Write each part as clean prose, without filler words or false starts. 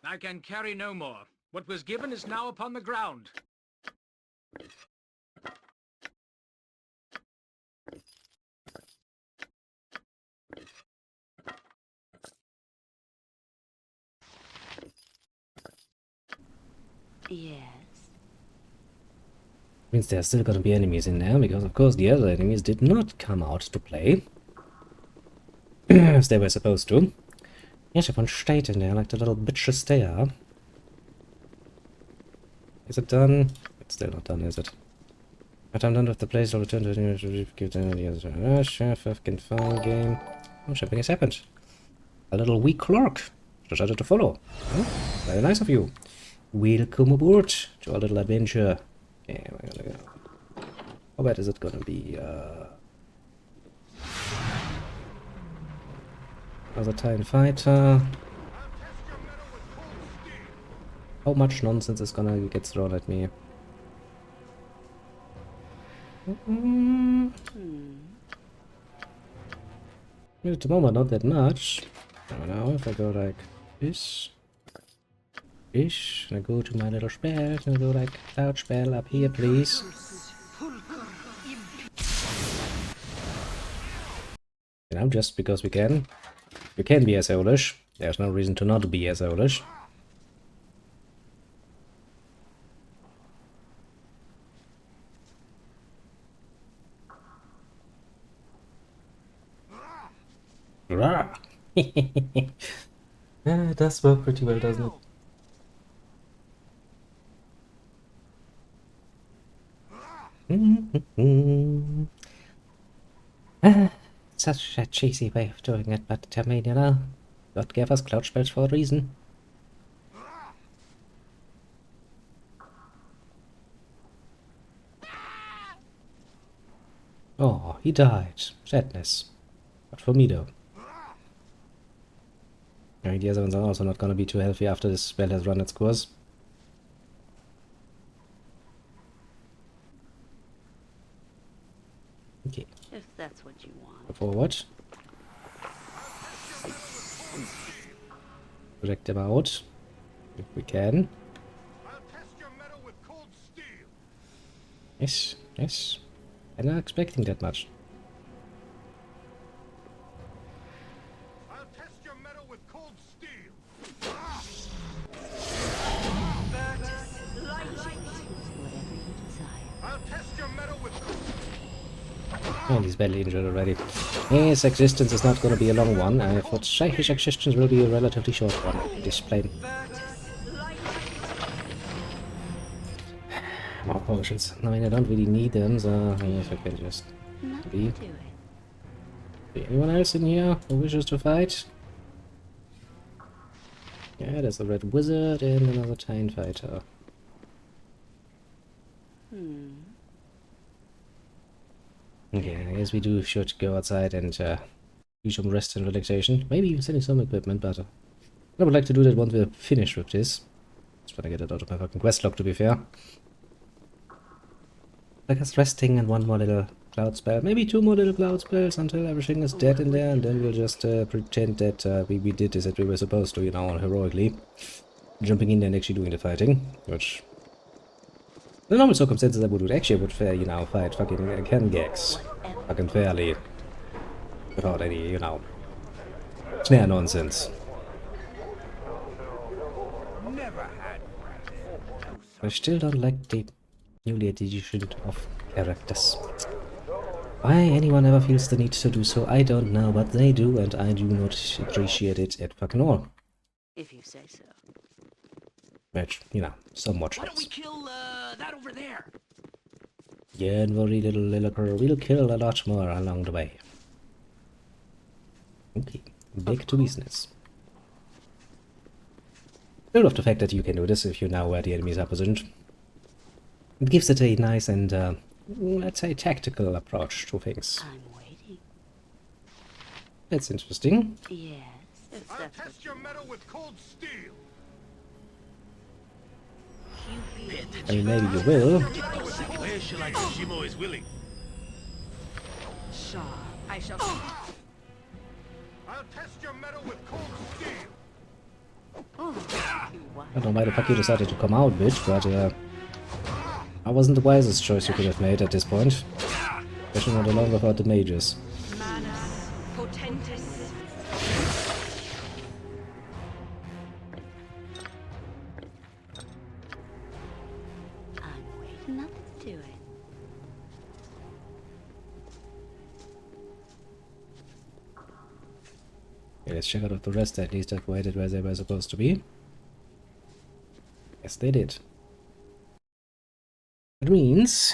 I can carry no more. What was given is now upon the ground. Yes. Means there's still gonna be enemies in there, because of course the other enemies did not come out to play. As they were supposed to. Yes, everyone stayed in there like the little bitches they are. Is it done? It's still not done, is it? But I'm done with the place, I'll return to the give the other chef fucking fun game. Oh, something has happened. A little wee clerk decided to follow. Oh, very nice of you. Welcome aboard to our little adventure. Okay, we're gonna go. How bad is it gonna be? Another Titan fighter. How much nonsense is gonna get thrown at me? At the moment, not that much. I don't know if I go like this. And I go to my little spell, and I go like cloud spell up here, please. You know, just because we can. You can be as owlish. There's no reason to not be as owlish. It does work pretty well, doesn't it? Such a cheesy way of doing it, but I mean, you know, God gave us cloud spells for a reason. Oh, he died. Sadness. But for me, though. I mean, the other ones are also not gonna be too healthy after this spell has run its course. Okay. If that's what you want. Forward. Project them out. If we can. Yes, yes. I'm not expecting that much. I'll test your metal with cold steel. I'll test your metal with And he's badly injured already. His existence is not going to be a long one. I thought his existence will be a relatively short one. This plane. More potions. I mean, I don't really need them, so I guess I can just leave. Anyone else in here who wishes to fight? Yeah, there's a red wizard and another Titan fighter. Okay, I guess we should go outside and do some rest and relaxation. Maybe even sending some equipment, but I would like to do that once we're finished with this. Just want to get it out of my fucking quest log, to be fair. I guess resting and one more little cloud spell. Maybe two more little cloud spells until everything is dead in there, and then we'll just pretend that we did this as we were supposed to, you know, heroically. Jumping in there and actually doing the fighting, which... in normal circumstances I would actually you know, fight fucking Kengex. Fucking fairly. Without any, you know, snare nonsense. I still don't like the newly edition of characters. Why anyone ever feels the need to do so, I don't know, but they do, and I do not appreciate it at fucking all. If you say so. Which, you know, somewhat Why don't we helps. kill that over there? Yeah, and worry, little girl, we'll kill a lot more along the way. Okay, back to business. I love the fact that you can do this if you know where the enemies are positioned. It gives it a nice and, let's say, tactical approach to things. I'm waiting. That's interesting. Yes. If I'll that's test your metal with cold steel. I mean, maybe you will. Where shall I go? Shimo is willing. Shaw, I shall. I'll test your metal with cold steel. Oh, I don't know why the fuck you decided to come out, bitch, but I wasn't the wisest choice you could have made at this point. Especially not alone without the mages. Manus potentis. I'm waiting nothing to it. Okay, let's check out if the rest at least have waited where they were supposed to be. Yes, they did. That means...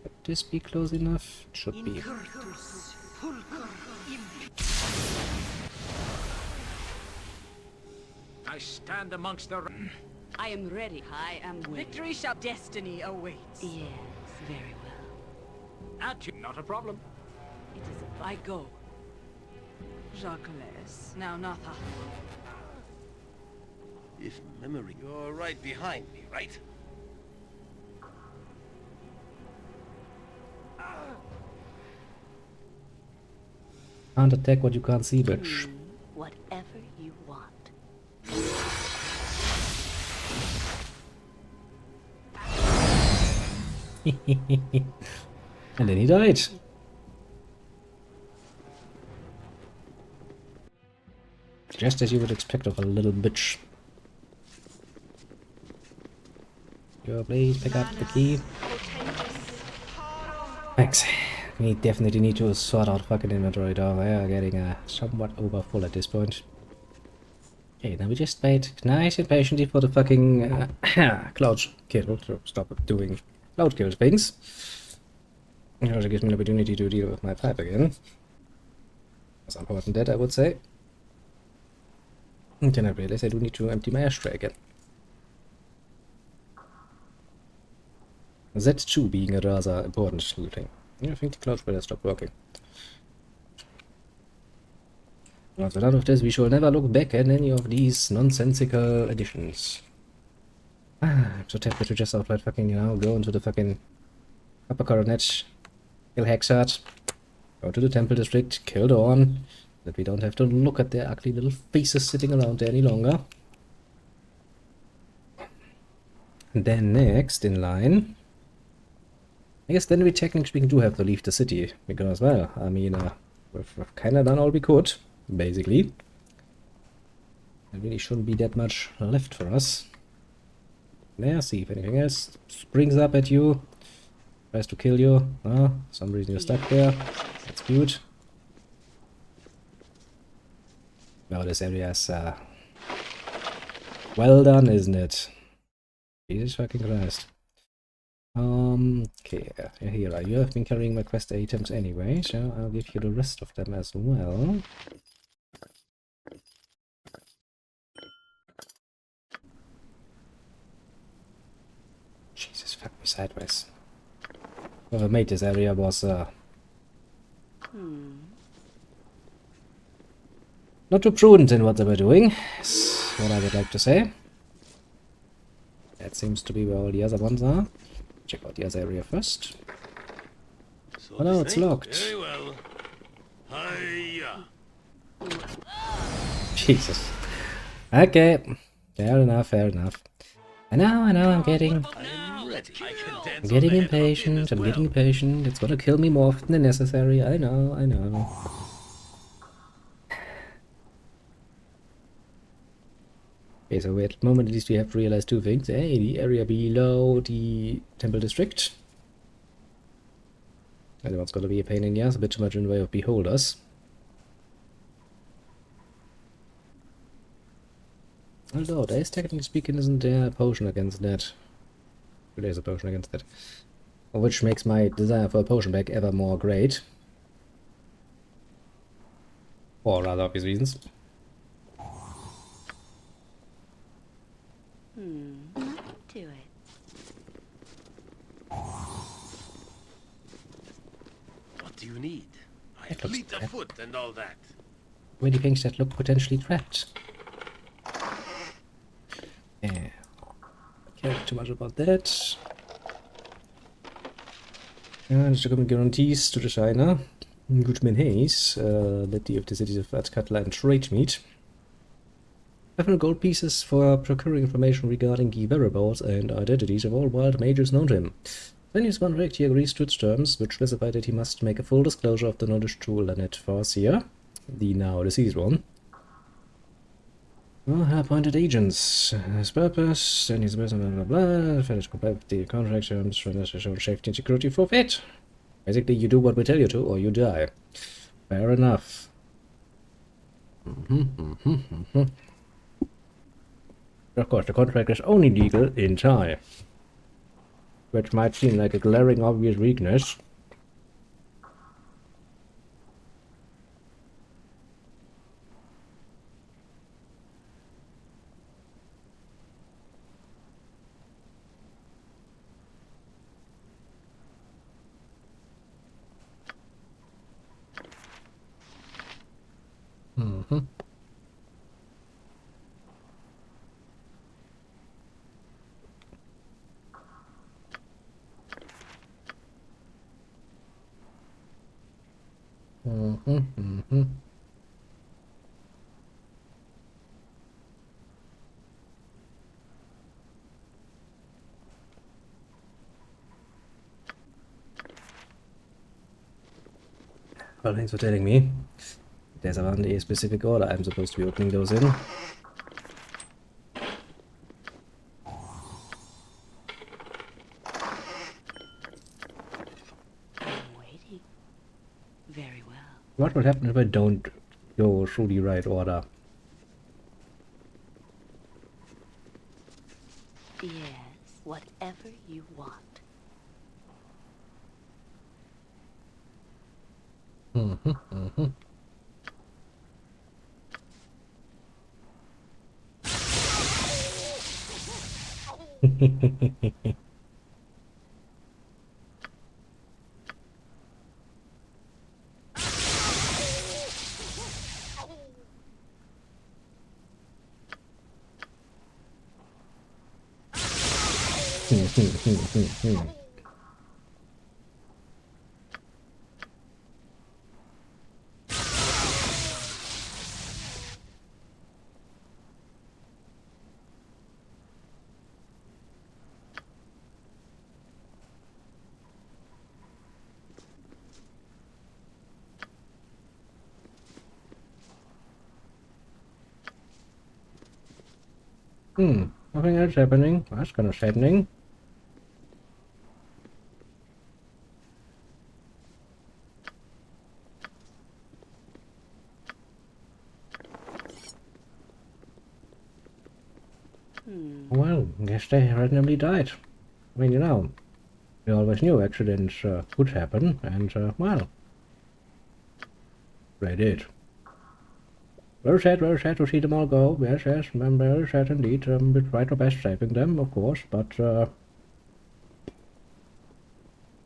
Could this be close enough? It should be. I stand amongst the... I am ready. I am willing. Victory shall destiny awaits. Yes, very well. At you, not a problem. It is a I go. Jacques, now Natha. If memory... You're right behind me, right? Can't attack what you can't see, bitch. whatever you want. And then he died. Just as you would expect of a little bitch. Go, please pick up the key. Thanks. We definitely need to sort out fucking inventory though. We are getting somewhat overfull at this point. Okay, now we just wait nice and patiently for the fucking cloud kill to stop doing cloud kill things. It also gives me an opportunity to deal with my pipe again. That's important that I would say. And then I realize I do need to empty my ashtray again. That too being a rather important little thing. I think the cloud spreader stopped working. After none of this, we shall never look back at any of these nonsensical additions. I'm so tempted to just outright fucking, you know, go into the fucking upper coronet, kill Hexart, go to the temple district, kill Dawn, that we don't have to look at their ugly little faces sitting around there any longer. And then next in line, I guess then we technically speaking do have to leave the city, because, well, I mean, we've kinda done all we could, basically. There really shouldn't be that much left for us. There, see if anything else springs up at you, tries to kill you. For some reason you're stuck there. That's cute. Wow, this area is well done, isn't it? Jesus fucking Christ. Okay, here are you. Have been carrying my quest items anyway, so I'll give you the rest of them as well. Jesus, fuck me sideways. Whoever made this area was not too prudent in what they were doing, is what I would like to say. That seems to be where all the other ones are. Check out the other area first. So Oh no, it's locked. Very well. Hiya. Jesus. Okay. Fair enough, fair enough. I know, I'm getting I'm ready. I can dance I'm getting on the head of impatient, it as I'm well. getting impatient. It's gonna kill me more often than necessary. I know. Okay, so at the moment at least we have to realize two things. Hey, the area below the temple district. That one's gonna be a pain in the ass, a bit too much in the way of beholders. Although, there is technically speaking, isn't there a potion against that? There is a potion against that. Which makes my desire for a potion back ever more great. For rather obvious reasons. Nothing to it. What do you need? I That looks fleet bad. of foot and all that. Many things that look potentially trapped. Yeah. Don't care too much about that. And to come guarantees to the China. Goodman Hayes, lady of the cities of Atkatla and Trademeet. 500 gold pieces for procuring information regarding key whereabouts and identities of all wild mages known to him. Then his contract, he agrees to its terms, which specify that he must make a full disclosure of the knowledge to Lynette Farseer, the now deceased one. Well, her appointed agents. His purpose, and his blah blah blah, finish comply with the contract terms, show safety and security forfeit. Basically, you do what we tell you to, or you die. Fair enough. Of course, the contract is only legal in Thai, which might seem like a glaring obvious weakness. Well, thanks for telling me. There's around a specific order I'm supposed to be opening those in. I'm waiting. Very well. What would happen if I don't go through the right order? Yes, whatever you want. Nothing else happening. That's kind of saddening. Well, guess they randomly died. I mean, you know, we always knew accidents would happen, and, well, they did. Very sad to see them all go. Yes, I'm very sad indeed. We tried our best saving them, of course, but,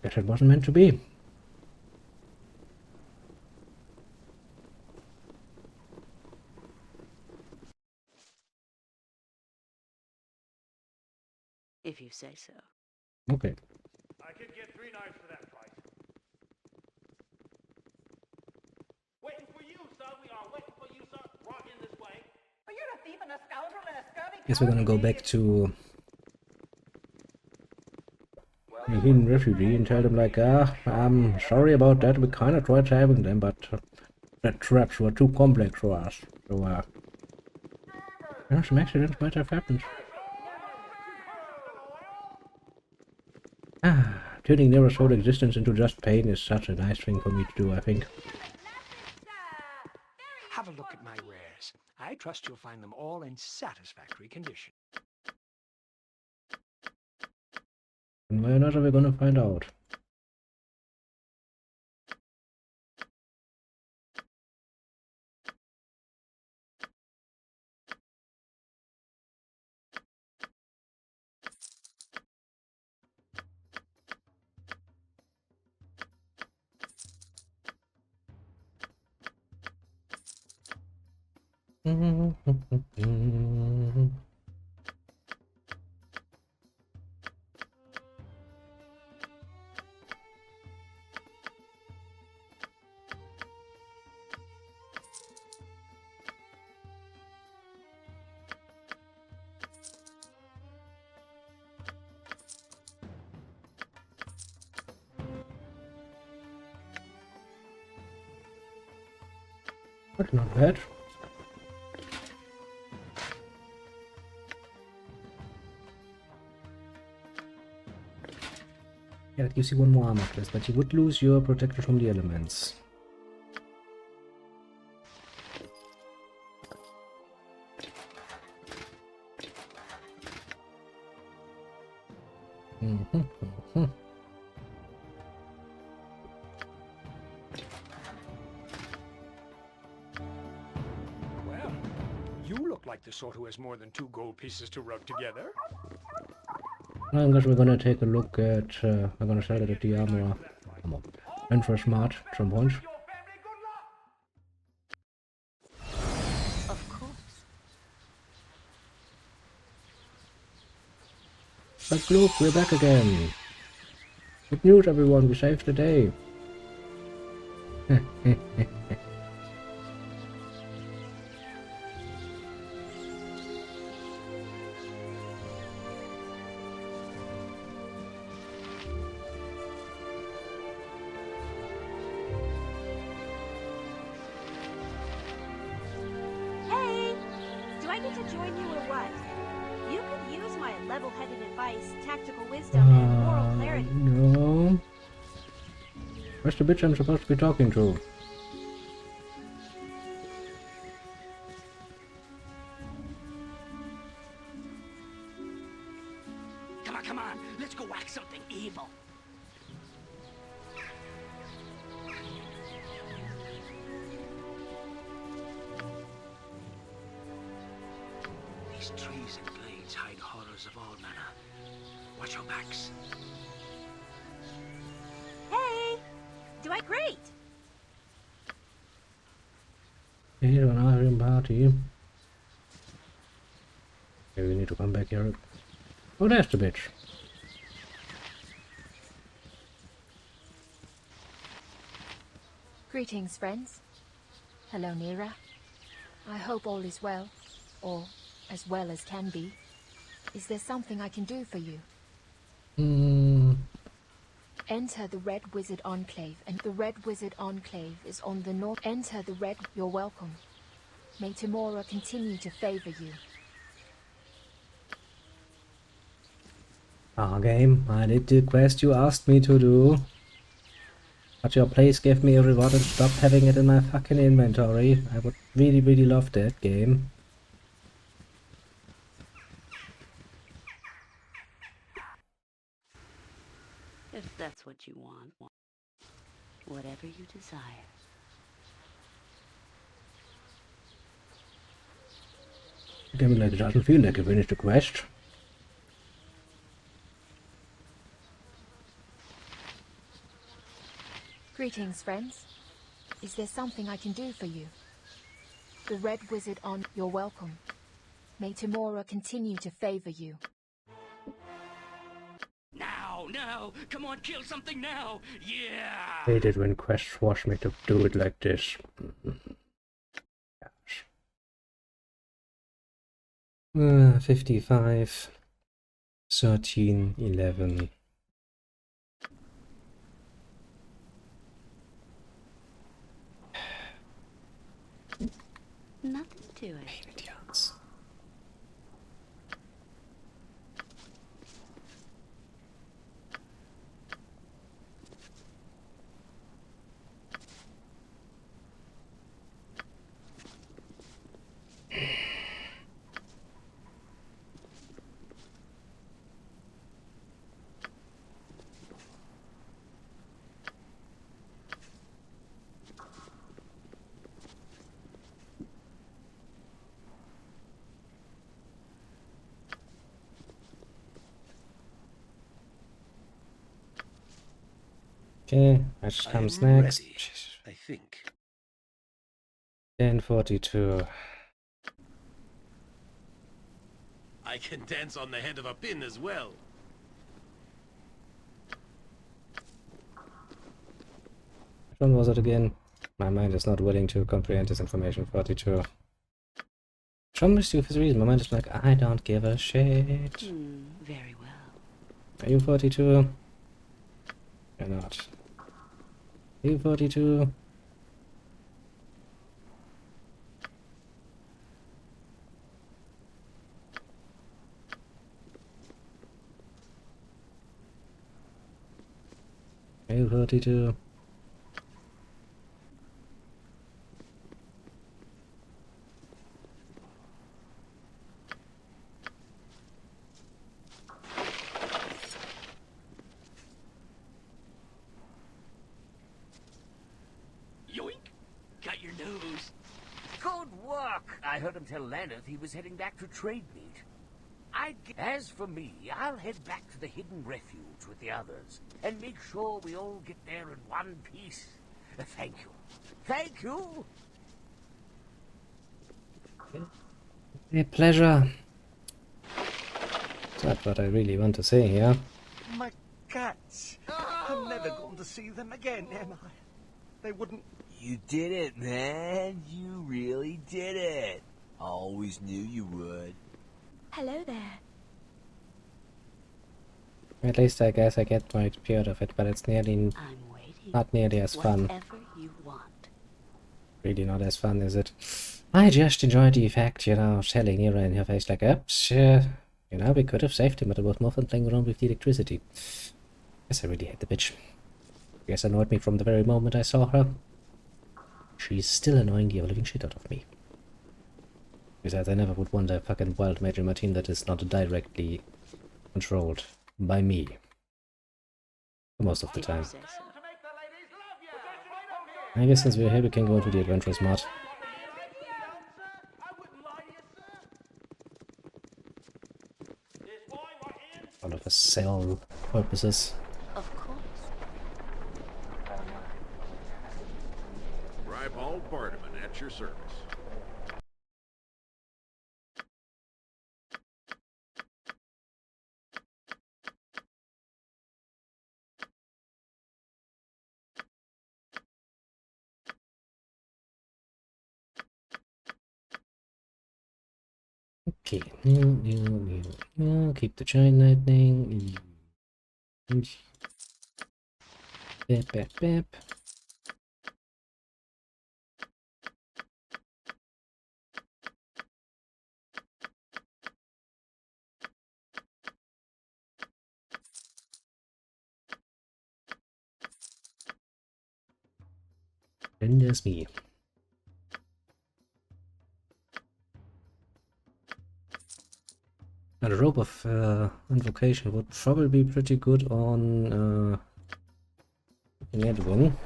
guess it wasn't meant to be. If you say so. Okay. I could get 3 knives for that price. Waiting for you, sir. We are waiting for you, sir. Brought in this way. Are you a thief and a scoundrel and a scurvy Guess we're gonna go coward? back to the hidden refugee and tell them like, I'm sorry about that, we kinda tried saving them, but the traps were too complex for us. So, some accidents might have happened. Turning their whole existence into just pain is such a nice thing for me to do, I think. Have a look at my wares. I trust you'll find them all in satisfactory condition. And where not are we gonna find out? But not bad. Yeah, that gives you one more armor class, but you would lose your protection from the elements. Well, you look like the sort who has more than 2 gold pieces to rub together. I guess we're gonna take a look at, we're gonna sell it at the armor. And for smart, at some point. Your family good luck. Of course. But look, we're back again. Good news, everyone, we saved the day. Hey! Do I get to join you or what? You could use my level-headed advice, tactical wisdom, and moral clarity. No. Where's the bitch I'm supposed to be talking to? Come on, let's go whack something evil. These trees and glades hide horrors of all manner. Watch your backs. Hey! Do I great? Here on Iron Party. Okay, we need to come back here. Oh, there's the bitch. Greetings, friends. Hello, Nira. I hope all is well, or as well as can be. Is there something I can do for you? Enter the Red Wizard Enclave, and the Red Wizard Enclave is on the north. Enter the Red... You're welcome. May Tamora continue to favor you. Game, I did the quest you asked me to do. But your place gave me a reward and stopped having it in my fucking inventory. I would really, really love that game. If that's what you want. Whatever you desire. The game like doesn't feel like I finished the quest. Greetings, friends. Is there something I can do for you? The Red Wizard on... You're welcome. May Tamora continue to favor you. Now! Come on, kill something now! Yeah! Hate it when quests force me to do it like this. Gosh. 55, 13, 11. Nothing to it. Idiots. Okay, which comes next? Ready, I think. 1042. I can dance on the head of a pin as well. Which one was it again? My mind is not willing to comprehend this information. 42. Some mischievous reason, my mind is like, I don't give a shit. Very well. Are you 42? You're not. Are you 42? 42. Yoink! Got your nose. Good work! I heard him tell Lanneth he was heading back to trade meet. As for me, I'll head back to the hidden refuge with the others and make sure we all get there in one piece. Thank you. Thank you! A pleasure. That's what I really want to say here. My cats. I'm never going to see them again, am I? They wouldn't... You did it, man. You really did it. I always knew you would. Hello there. At least I guess I get more XP out of it, but it's nearly I'm waiting. not nearly as fun. Whatever you want. Really not as fun, is it? I just enjoyed the fact, you know, telling you in your face like, oops, you know, we could have saved him, but it was more fun playing around with the electricity. Guess I really hate the bitch. Guess annoyed me from the very moment I saw her. She's still annoying the living shit out of me. Besides, I never would want a fucking wild mage in my team that is not directly controlled by me. Most of the time. Say so. I guess since we're here, we can go into the adventurous mod. Out of a sell purposes. Of course. Ribald Bardaman at your service. Okay, keep the giant lightning. Bap, bap, bap. Then there's me. And a rope of invocation would probably be pretty good on Edwin.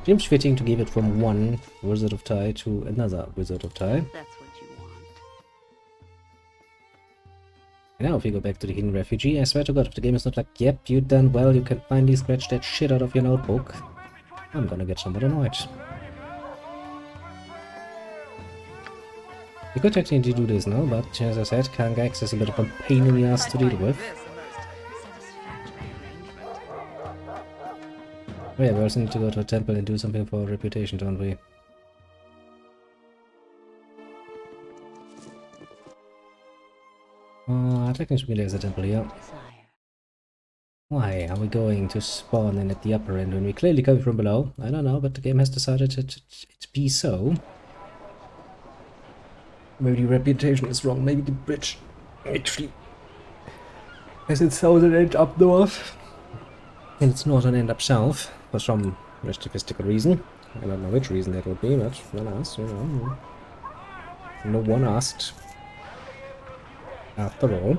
Seems fitting to give it from one Wizard of Tie to another Wizard of Tie. That's what you want. Now if we go back to the Hidden Refugee, I swear to God, if the game is not like, yep, you done well, you can finally scratch that shit out of your notebook, I'm gonna get somewhat annoyed. You could technically do this now, but as I said, Kangax is a bit of a pain in the ass to deal with. Oh yeah, we also need to go to a temple and do something for our reputation, don't we? Technically speaking, there's a temple here. Why are we going to spawn in at the upper end when we clearly come from below? I don't know, but the game has decided it be so. Maybe the reputation is wrong, maybe the bridge actually has its southern end up north and its northern end up south for some mystical reason. I don't know which reason that would be, but alas, you know. No one asked. After all.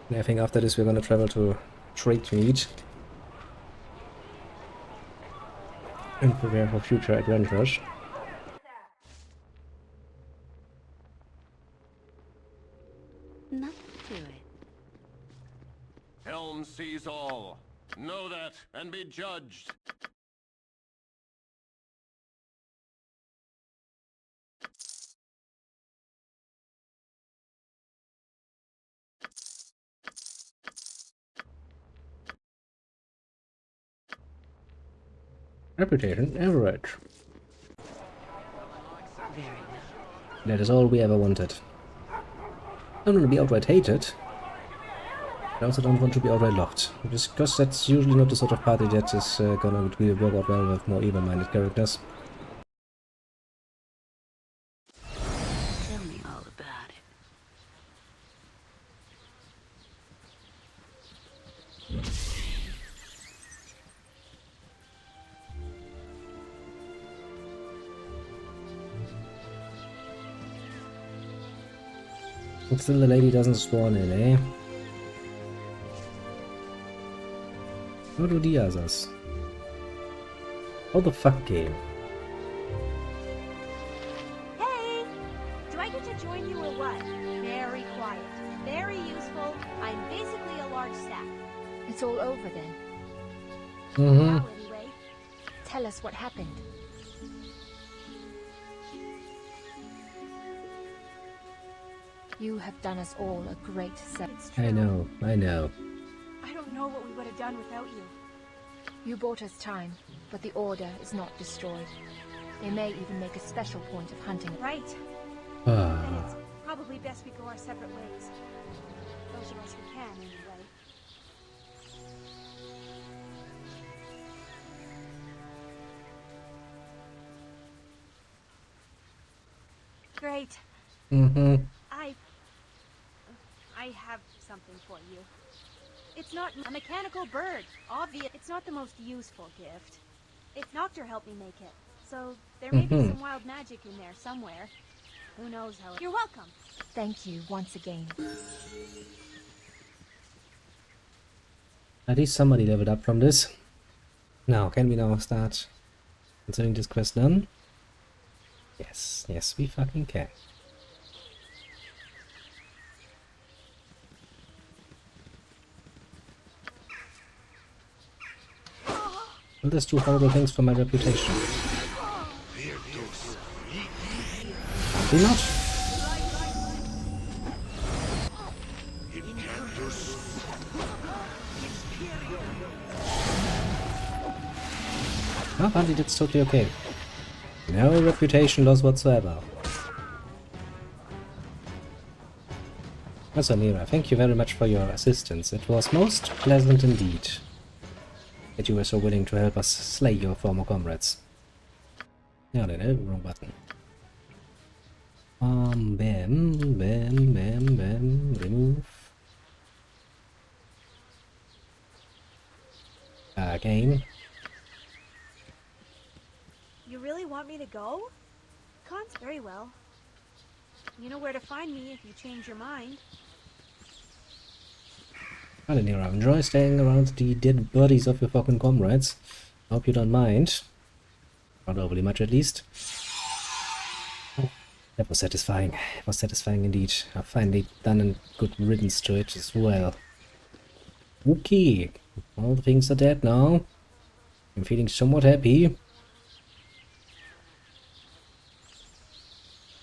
And I think after this we're gonna travel to trade meet and prepare for future adventures. Nothing to it. Helm sees all. Know that and be judged. Reputation average. Very well. That is all we ever wanted. I don't want to be outright hated. I also don't want to be outright locked. Because that's usually not the sort of party that is gonna really work out well with more evil-minded characters. Tell me all about it. Still the lady doesn't spawn in, eh? How do the others? How the fuck, game? Hey! Do I get to join you or what? Very quiet. Very useful. I'm basically a large sack. It's all over then. Now, anyway. Tell us what happened. You have done us all a great service. I know. I don't know what we would have done without you. You bought us time, but the Order is not destroyed. They may even make a special point of hunting. Right. Then Ah. it's probably best we go our separate ways. Those of us who can, anyway. Great. I have something for you. It's not a mechanical bird. Obvious. It's not the most useful gift. Noctur helped me make it. So there may be some wild magic in there somewhere. Who knows how. You're welcome. Thank you once again. At least somebody leveled up from this. Now, can we now start considering this quest done? Yes, yes, we fucking can. Will this do horrible things for my reputation? Do not? Oh, apparently that's totally okay. No reputation loss whatsoever. Also, Nira, thank you very much for your assistance. It was most pleasant indeed that you were so willing to help us slay your former comrades. Yeah, no, wrong button. Bam, remove. Again. You really want me to go? Can't very well. You know where to find me if you change your mind. Well, Nira, enjoy staying around the dead bodies of your fucking comrades. Hope you don't mind. Not overly much, at least. Oh, that was satisfying. It was satisfying indeed. I've finally done a good riddance to it as well. Okay. All the things are dead now. I'm feeling somewhat happy.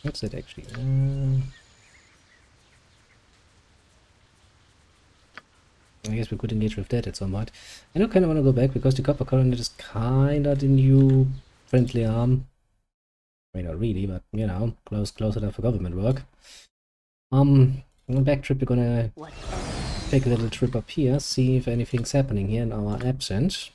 What's it actually? I guess we could engage with that at some point. I don't kind of want to go back because the Copper Coronet is kind of the new friendly arm. I mean, not really, but you know, close enough for government work. On the back trip, we're gonna take a little trip up here, see if anything's happening here in our absence.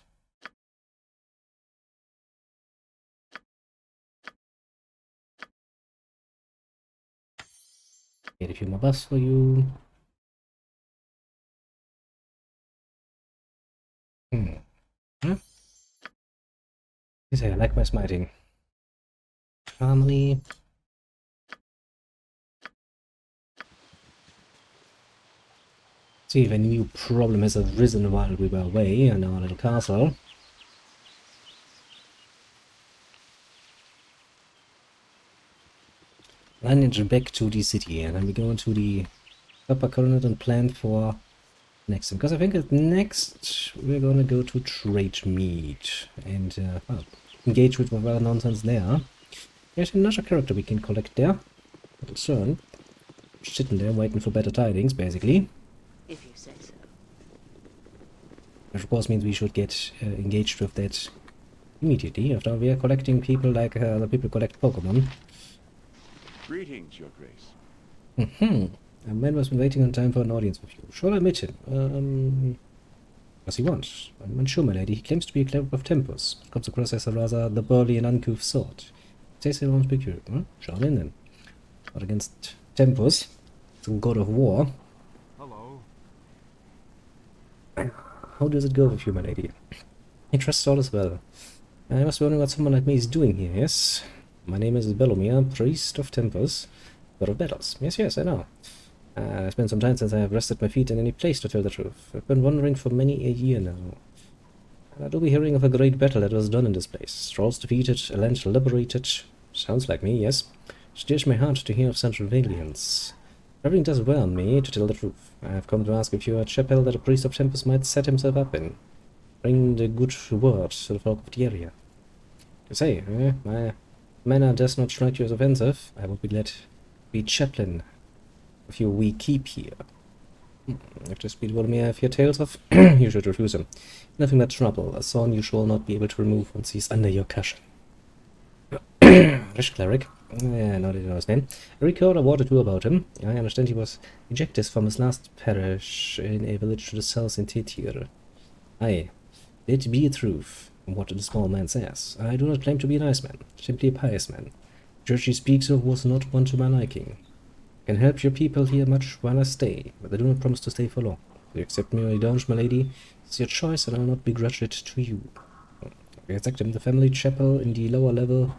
Get a few more buffs for you. Huh? I like my smiting. Family. See if a new problem has arisen while we were away in our little castle. Lineage back to the city, and then we go into the Copper Coronet and plan for next time. Because I think at next we're gonna go to Trade Meat and well, engage with whatever nonsense there. There's another character we can collect there. Little Cern. Sitting there waiting for better tidings, basically. If you say so. Which of course means we should get engaged with that immediately after we are collecting people like other people collect Pokemon. Greetings, Your Grace. A man has been waiting on time for an audience with you. Shall I admit him? What he wants? I'm unsure, my lady. He claims to be a cleric of Tempus, but comes across as a rather the burly and uncouth sort. Says he won't speak to you. Well, shall in then. But against Tempus, the god of war. Hello. How does it go with you, my lady? I trust all as well. I must be wondering what someone like me is doing here, yes? My name is Belomir, priest of Tempus, god of battles. Yes, I know. It's been some time since I have rested my feet in any place, to tell the truth. I've been wandering for many a year now. And I do be hearing of a great battle that was done in this place. Trolls defeated, a land liberated. Sounds like me, yes. Stirs my heart to hear of Central Valiance. Everything does well on me, to tell the truth. I have come to ask if you are a chapel that a priest of Tempest might set himself up in. Bring the good word to the folk of the area. To say, my manner does not strike you as offensive. I would be glad to be chaplain of your wee keep here. If this be what may have your tales of, you should refuse him. Nothing but trouble, a son you shall not be able to remove once he's under your cushion. Rich cleric. Yeah, no, I didn't know his name. I record a word or two about him. I understand he was ejected from his last parish in a village to the south in Titir. Aye, it be a truth, what the small man says. I do not claim to be a nice man, simply a pious man. The church he speaks of was not one to my liking. I can help your people here much while I stay, but I do not promise to stay for long. If you accept me or you don't, my lady, it's your choice and I will not begrudge it to you. If you accept him, the family chapel in the lower level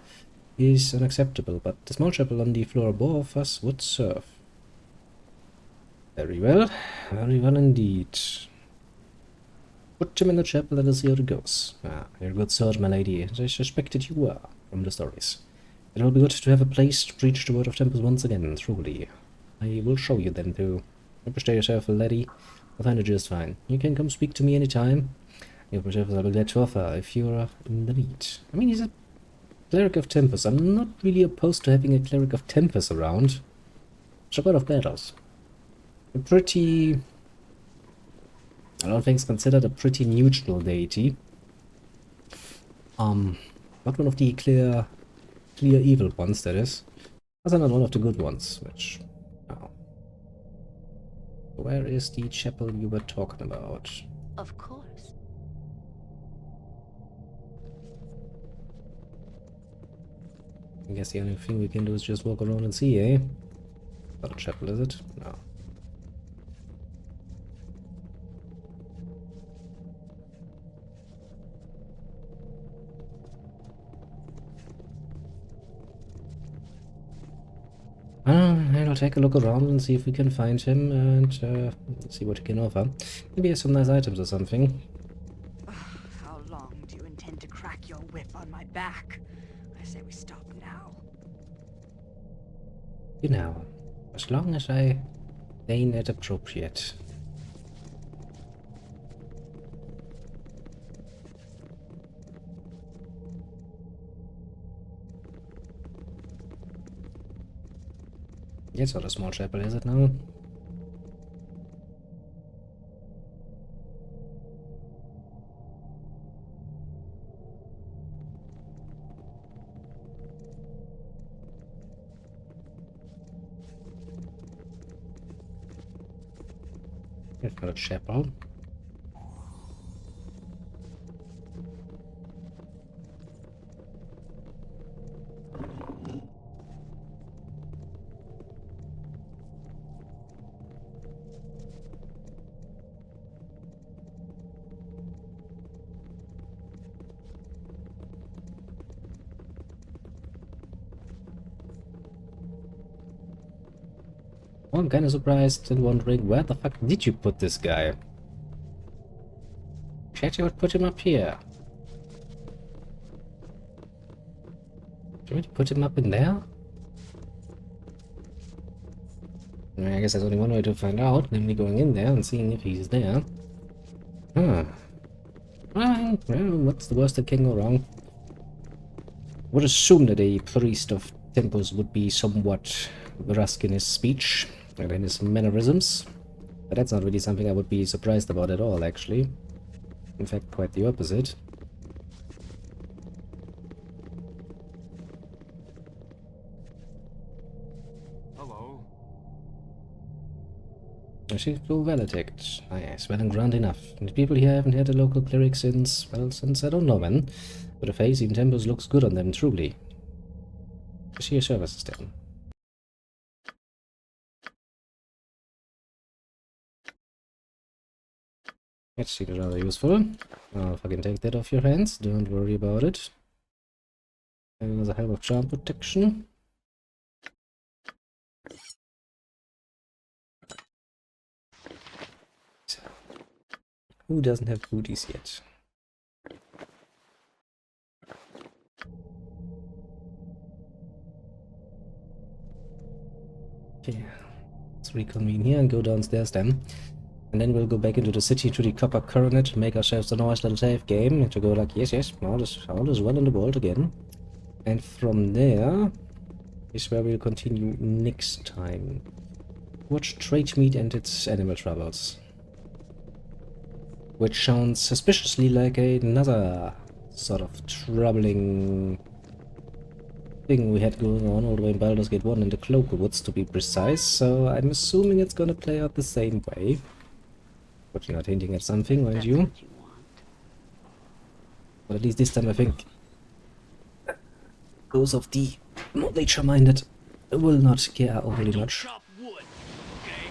is unacceptable, but the small chapel on the floor above us would serve. Very well indeed. Put him in the chapel and see how it goes. Ah, you're a good sort, my lady, as I suspected you were, from the stories. It will be good to have a place to preach the word of Tempest once again, truly. I will show you then, too. Don't stay yourself, laddie. I'll find it just fine. You can come speak to me any time. I'll be glad to offer if you're in the need. I mean, he's a cleric of Tempest. I'm not really opposed to having a cleric of Tempest around. Shepherd of battles. A pretty... I don't think it's considered a pretty neutral deity. Not one of the clear evil ones, that is. Also not one of the good ones, which... Oh. Where is the chapel you were talking about? Of course. I guess the only thing we can do is just walk around and see, eh? Not a chapel, is it? No. I'll take a look around and see if we can find him and see what he can offer. Maybe he has some nice items or something. How long do you intend to crack your whip on my back? I say we stop now. You know, as long as I deign it appropriate. It's not a small chapel, is it now? It's not a chapel. I'm kinda surprised and wondering where the fuck did you put this guy? Chatty would put him up here. Did you put him up in there? I guess there's only one way to find out, namely going in there and seeing if he's there. Huh. Well, what's the worst that can go wrong? Would assume that a priest of Tempest would be somewhat brusque in his speech and in his mannerisms, but that's not really something I would be surprised about at all, actually. In fact, quite the opposite. Hello. She's so well attacked. Ah yes, well and grand enough. And the people here haven't had a local cleric since, well, since I don't know when. But the face in Tempest looks good on them, truly. I see your services then. That seems rather useful. I'll fucking take that off your hands, don't worry about it. And another help of charm protection. Who doesn't have booties yet? Okay, let's reconvene here and go downstairs then. And then we'll go back into the city to the Copper Coronet, make ourselves a nice little save game, and to go like, yes, all is well in the world again. And from there is where we'll continue next time. Watch Trade Meat and its animal troubles. Which sounds suspiciously like another sort of troubling thing we had going on all the way in Baldur's Gate 1 in the Cloaker Woods, to be precise, so I'm assuming it's gonna play out the same way. But you're not hinting at something, aren't you? But at least this time I think those of the more nature-minded will not care overly much. Chop wood, okay?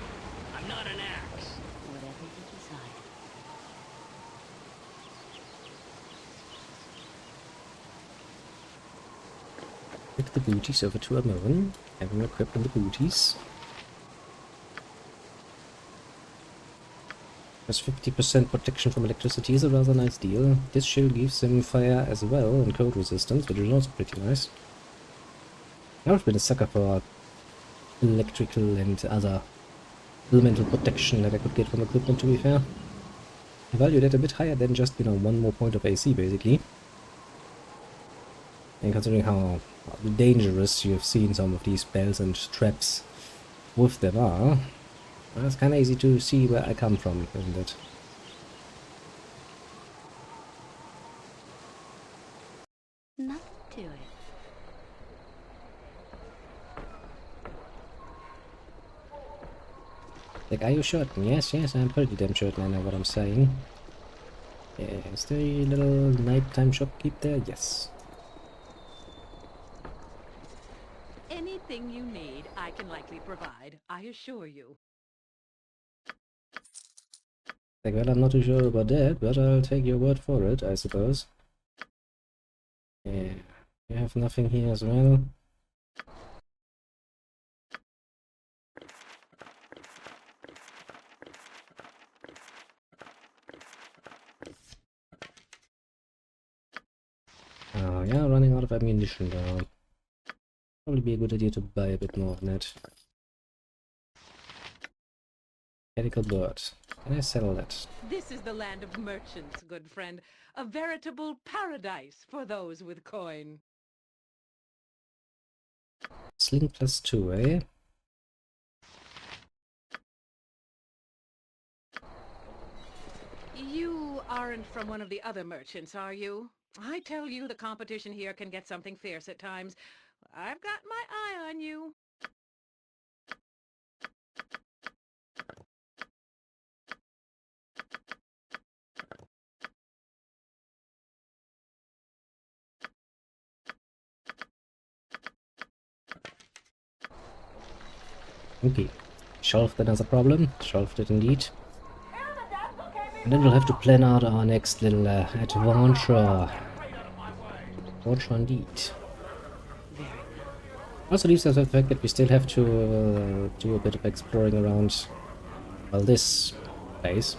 I'm not an axe. Whatever you decide. Pick the booties over to Amon, have him equipped on the booties. Has 50% protection from electricity is a rather nice deal. This shield gives him fire as well and cold resistance, which is also pretty nice. I've been a sucker for electrical and other elemental protection that I could get from equipment, to be fair. I value that a bit higher than just, you know, one more point of AC, basically. And considering how dangerous you've seen some of these spells and traps with them are, well, it's kind of easy to see where I come from, isn't it? Nothing to it. Like, are you certain? Yes, I'm pretty damn certain I know what I'm saying. Yeah, is there a little nighttime shopkeep there? Yes. Anything you need, I can likely provide, I assure you. Like, well, I'm not too sure about that, but I'll take your word for it, I suppose. Yeah, you have nothing here as well. Oh, yeah, running out of ammunition now. Probably be a good idea to buy a bit more of that. Medical bird. Can I sell that? This is the land of merchants, good friend. A veritable paradise for those with coin. Sling +2, eh? You aren't from one of the other merchants, are you? I tell you, the competition here can get something fierce at times. I've got my eye on you. Okay. Solved another problem. Solved it indeed. And then we'll have to plan out our next little adventure. Adventure indeed. Also leaves us with the fact that we still have to do a bit of exploring around, well, this place.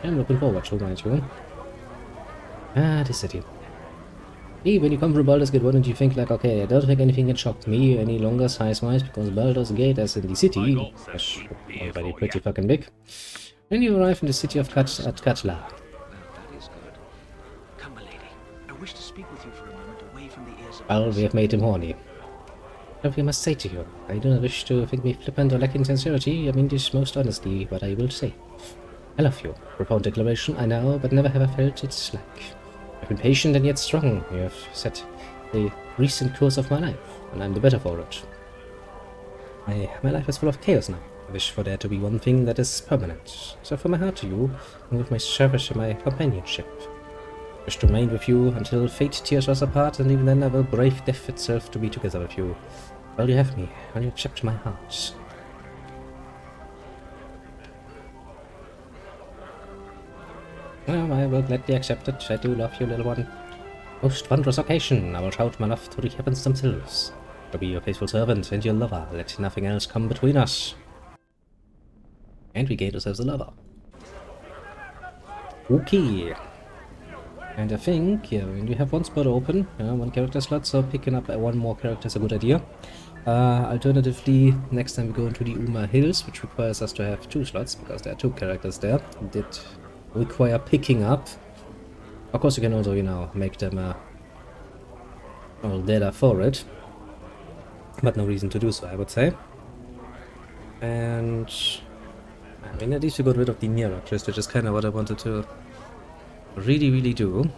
I'm looking forward to, mind you. Ah, this city. See, when you come from Baldur's Gate 1 and you think like, okay, I don't think anything can shock me any longer size-wise, because Baldur's Gate, as in the city, is already pretty fucking big. Then you arrive in the city of Katla. Well, that is good. Come, my lady. I wish to speak with you for a moment away from the ears of Well, we have made him horny. Something I must say to you. I do not wish to think me flippant or lacking sincerity. I mean this most honestly, but I will say. I love you. Profound declaration, I know, but never have I felt its like. I've been patient and yet strong. You have set the recent course of my life, and I'm the better for it. My life is full of chaos now. I wish for there to be one thing that is permanent. So from my heart to you, and with my service and my companionship. I wish to remain with you until fate tears us apart, and even then I will brave death itself to be together with you. Well, you have me, and you accept my heart. Well, I will gladly accept it. I do love you, little one. Most wondrous occasion, I will shout my love to the heavens themselves. I'll be your faithful servant and your lover. Let nothing else come between us. And we gained ourselves a lover. Okay. And I think, yeah, when you have one spot open, one character slot, so picking up one more character is a good idea. Alternatively, next time we go into the Uma Hills, which requires us to have 2 slots, because there are 2 characters there, that require picking up. Of course, you can also, you know, make them all data for it, but no reason to do so, I would say. And I mean, at least we got rid of the Mira quest, which is kind of what I wanted to really do.